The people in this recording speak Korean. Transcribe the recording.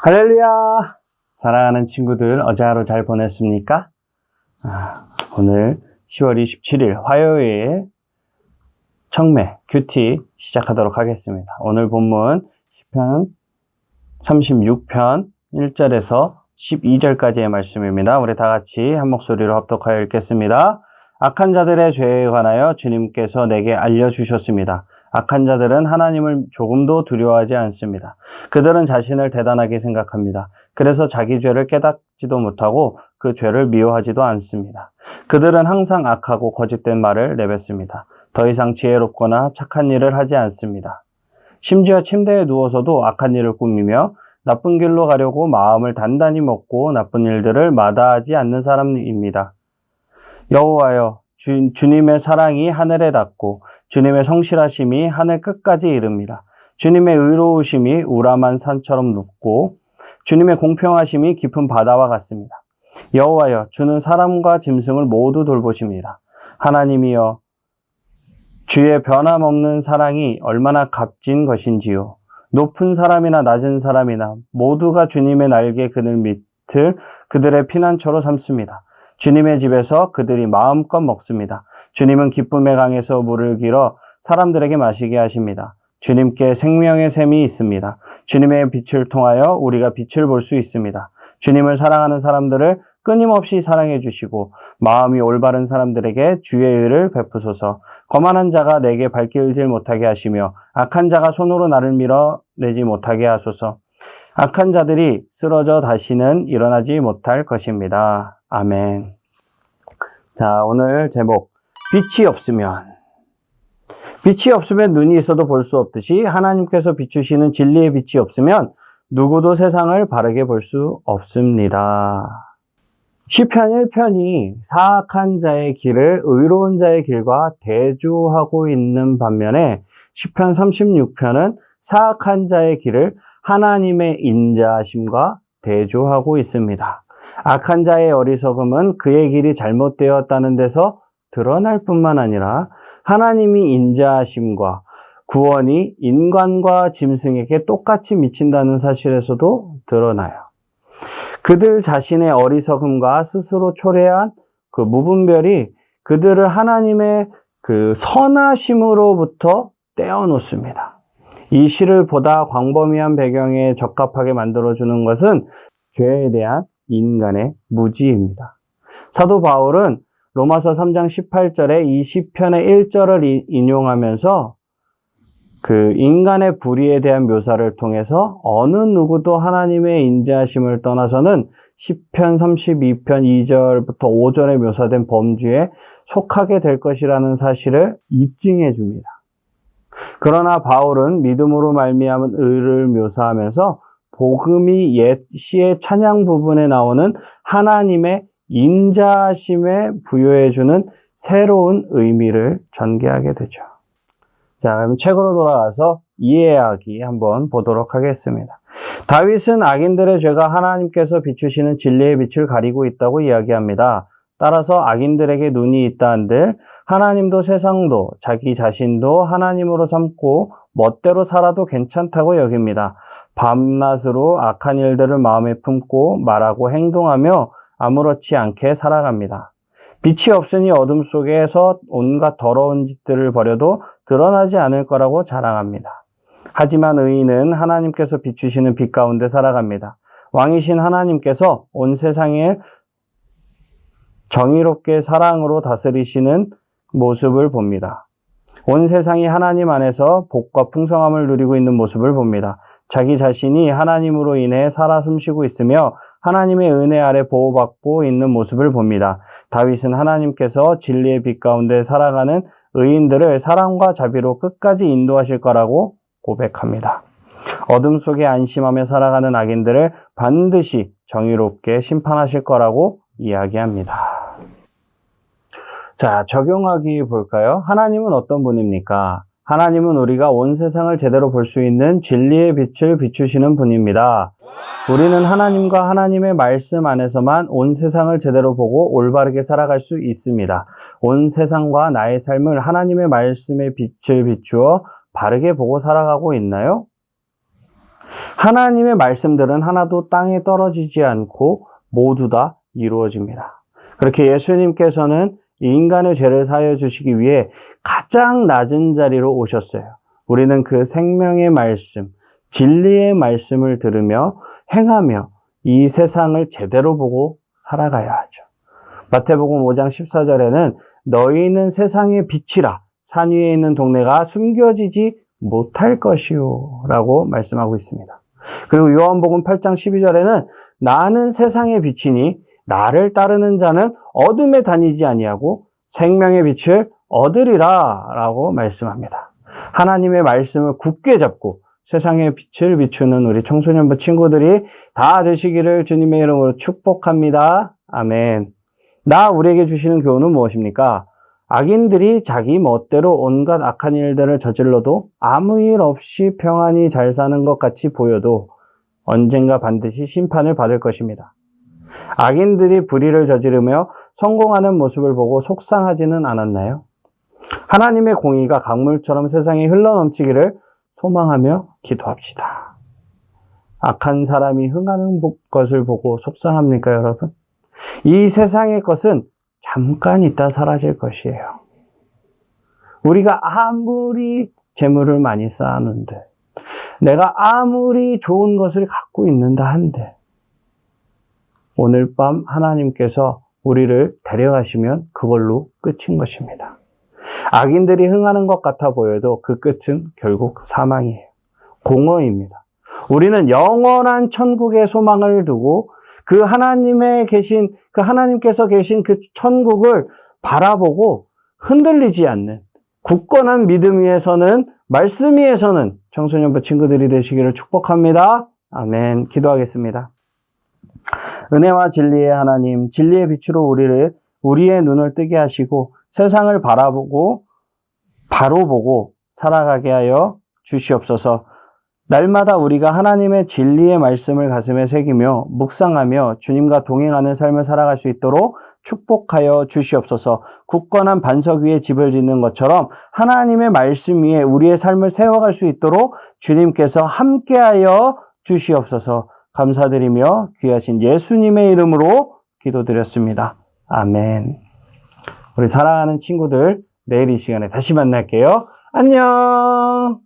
할렐루야! 사랑하는 친구들, 어제 하루 잘 보냈습니까? 오늘 10월 27일 화요일 청매 큐티 시작하도록 하겠습니다. 오늘 본문 시편 36편 1절에서 12절까지의 말씀입니다. 우리 다 같이 한 목소리로 합독하여 읽겠습니다. 악한 자들의 죄에 관하여 주님께서 내게 알려주셨습니다. 악한 자들은 하나님을 조금도 두려워하지 않습니다. 그들은 자신을 대단하게 생각합니다. 그래서 자기 죄를 깨닫지도 못하고 그 죄를 미워하지도 않습니다. 그들은 항상 악하고 거짓된 말을 내뱉습니다. 더 이상 지혜롭거나 착한 일을 하지 않습니다. 심지어 침대에 누워서도 악한 일을 꾸미며 나쁜 길로 가려고 마음을 단단히 먹고 나쁜 일들을 마다하지 않는 사람입니다. 여호와여, 주님의 사랑이 하늘에 닿고 주님의 성실하심이 하늘 끝까지 이릅니다. 주님의 의로우심이 우람한 산처럼 높고 주님의 공평하심이 깊은 바다와 같습니다. 여호와여, 주는 사람과 짐승을 모두 돌보십니다. 하나님이여, 주의 변함없는 사랑이 얼마나 값진 것인지요. 높은 사람이나 낮은 사람이나 모두가 주님의 날개 그늘 밑을 그들의 피난처로 삼습니다. 주님의 집에서 그들이 마음껏 먹습니다. 주님은 기쁨의 강에서 물을 길어 사람들에게 마시게 하십니다. 주님께 생명의 샘이 있습니다. 주님의 빛을 통하여 우리가 빛을 볼 수 있습니다. 주님을 사랑하는 사람들을 끊임없이 사랑해 주시고 마음이 올바른 사람들에게 주의 의를 베푸소서. 거만한 자가 내게 발길질 못하게 하시며 악한 자가 손으로 나를 밀어내지 못하게 하소서. 악한 자들이 쓰러져 다시는 일어나지 못할 것입니다. 아멘. 자, 오늘 제목, 빛이 없으면 눈이 있어도 볼 수 없듯이 하나님께서 비추시는 진리의 빛이 없으면 누구도 세상을 바르게 볼 수 없습니다. 시편 1편이 사악한 자의 길을 의로운 자의 길과 대조하고 있는 반면에 시편 36편은 사악한 자의 길을 하나님의 인자하심과 대조하고 있습니다. 악한 자의 어리석음은 그의 길이 잘못되었다는 데서 드러날 뿐만 아니라 하나님이 인자하심과 구원이 인간과 짐승에게 똑같이 미친다는 사실에서도 드러나요. 그들 자신의 어리석음과 스스로 초래한 그 무분별이 그들을 하나님의 그 선하심으로부터 떼어놓습니다. 이 시를 보다 광범위한 배경에 적합하게 만들어주는 것은 죄에 대한 인간의 무지입니다. 사도 바울은 로마서 3장 18절에 이 시편의 1절을 인용하면서 그 인간의 불의에 대한 묘사를 통해서 어느 누구도 하나님의 인자하심을 떠나서는 시편 32편 2절부터 5절에 묘사된 범죄에 속하게 될 것이라는 사실을 입증해 줍니다. 그러나 바울은 믿음으로 말미암은 의를 묘사하면서 복음이 옛 시의 찬양 부분에 나오는 하나님의 인자하심에 부여해주는 새로운 의미를 전개하게 되죠. 자, 그럼 책으로 돌아가서 이해하기 한번 보도록 하겠습니다. 다윗은 악인들의 죄가 하나님께서 비추시는 진리의 빛을 가리고 있다고 이야기합니다. 따라서 악인들에게 눈이 있다 한들 하나님도 세상도 자기 자신도 하나님으로 삼고 멋대로 살아도 괜찮다고 여깁니다. 밤낮으로 악한 일들을 마음에 품고 말하고 행동하며 아무렇지 않게 살아갑니다. 빛이 없으니 어둠 속에서 온갖 더러운 짓들을 벌여도 드러나지 않을 거라고 자랑합니다. 하지만 의인은 하나님께서 비추시는 빛 가운데 살아갑니다. 왕이신 하나님께서 온 세상을 정의롭게 사랑으로 다스리시는 모습을 봅니다. 온 세상이 하나님 안에서 복과 풍성함을 누리고 있는 모습을 봅니다. 자기 자신이 하나님으로 인해 살아 숨쉬고 있으며 하나님의 은혜 아래 보호받고 있는 모습을 봅니다. 다윗은 하나님께서 진리의 빛 가운데 살아가는 의인들을 사랑과 자비로 끝까지 인도하실 거라고 고백합니다. 어둠 속에 안심하며 살아가는 악인들을 반드시 정의롭게 심판하실 거라고 이야기합니다. 자, 적용하기 볼까요? 하나님은 어떤 분입니까? 하나님은 우리가 온 세상을 제대로 볼 수 있는 진리의 빛을 비추시는 분입니다. 우리는 하나님과 하나님의 말씀 안에서만 온 세상을 제대로 보고 올바르게 살아갈 수 있습니다. 온 세상과 나의 삶을 하나님의 말씀의 빛을 비추어 바르게 보고 살아가고 있나요? 하나님의 말씀들은 하나도 땅에 떨어지지 않고 모두 다 이루어집니다. 그렇게 예수님께서는 인간의 죄를 사하여 주시기 위해 가장 낮은 자리로 오셨어요. 우리는 그 생명의 말씀, 진리의 말씀을 들으며 행하며 이 세상을 제대로 보고 살아가야 하죠. 마태복음 5장 14절에는 너희는 세상의 빛이라 산 위에 있는 동네가 숨겨지지 못할 것이요 라고 말씀하고 있습니다. 그리고 요한복음 8장 12절에는 나는 세상의 빛이니 나를 따르는 자는 어둠에 다니지 아니하고 생명의 빛을 얻으리라 라고 말씀합니다. 하나님의 말씀을 굳게 잡고 세상의 빛을 비추는 우리 청소년부 친구들이 다 되시기를 주님의 이름으로 축복합니다. 아멘. 우리에게 주시는 교훈은 무엇입니까? 악인들이 자기 멋대로 온갖 악한 일들을 저질러도 아무 일 없이 평안히 잘 사는 것 같이 보여도 언젠가 반드시 심판을 받을 것입니다. 악인들이 불의를 저지르며 성공하는 모습을 보고 속상하지는 않았나요? 하나님의 공의가 강물처럼 세상에 흘러넘치기를 소망하며 기도합시다. 악한 사람이 흥하는 것을 보고 속상합니까, 여러분? 이 세상의 것은 잠깐 있다 사라질 것이에요. 우리가 아무리 재물을 많이 쌓았는데, 내가 아무리 좋은 것을 갖고 있는다 한데, 오늘 밤 하나님께서 우리를 데려가시면 그걸로 끝인 것입니다. 악인들이 흥하는 것 같아 보여도 그 끝은 결국 사망이에요. 공허입니다. 우리는 영원한 천국의 소망을 두고 그 하나님께서 계신 그 천국을 바라보고 흔들리지 않는 굳건한 믿음 위에서는, 말씀 위에서는 청소년부 친구들이 되시기를 축복합니다. 아멘. 기도하겠습니다. 은혜와 진리의 하나님, 진리의 빛으로 우리의 눈을 뜨게 하시고 세상을 바라보고 바로 보고 살아가게 하여 주시옵소서. 날마다 우리가 하나님의 진리의 말씀을 가슴에 새기며 묵상하며 주님과 동행하는 삶을 살아갈 수 있도록 축복하여 주시옵소서. 굳건한 반석 위에 집을 짓는 것처럼 하나님의 말씀 위에 우리의 삶을 세워갈 수 있도록 주님께서 함께하여 주시옵소서. 감사드리며 귀하신 예수님의 이름으로 기도드렸습니다. 아멘. 우리 사랑하는 친구들, 내일 이 시간에 다시 만날게요. 안녕!